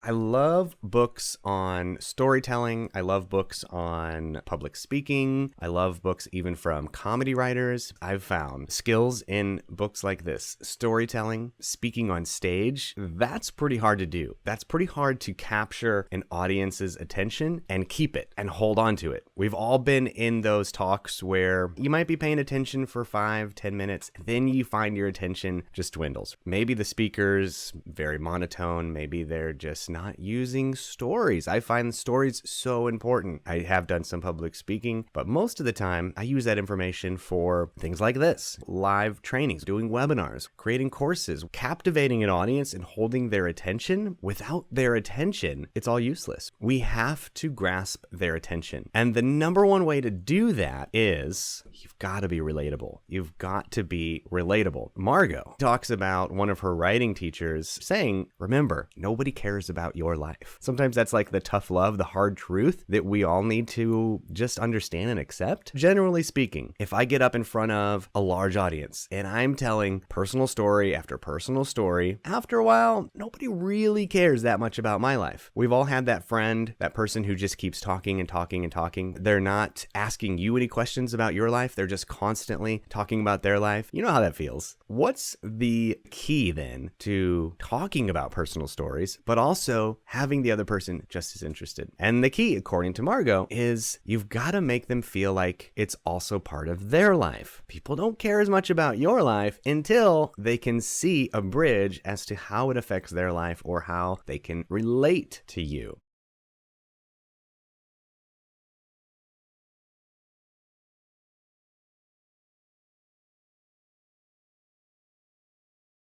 I love books on storytelling. I love books on public speaking. I love books even from comedy writers. I've found skills in books like this, storytelling, speaking on stage. That's pretty hard to do. That's pretty hard to capture an audience's attention and keep it and hold on to it. We've all been in those talks where you might be paying attention for 5-10 minutes, and then you find your attention just dwindles. Maybe the speaker's very monotone. Maybe they're just not using stories. I find stories so important. I have done some public speaking, but most of the time I use that information for things like this: live trainings, doing webinars, creating courses, captivating an audience and holding their attention. Without their attention, it's all useless. We have to grasp their attention. And the number one way to do that is you've got to be relatable. You've got to be relatable. Margo talks about one of her writing teachers saying, remember, nobody cares about your life. Sometimes that's like the tough love, the hard truth that we all need to just understand and accept. Generally speaking, if I get up in front of a large audience and I'm telling personal story after personal story, after a while, nobody really cares that much about my life. We've all had that friend, that person who just keeps talking and talking and talking. They're not asking you any questions about your life. They're just constantly talking about their life. You know how that feels. What's the key then to talking about personal stories, but also having the other person just as interested? And the key, according to Margo, is you've got to make them feel like it's also part of their life. People don't care as much about your life until they can see a bridge as to how it affects their life or how they can relate to you.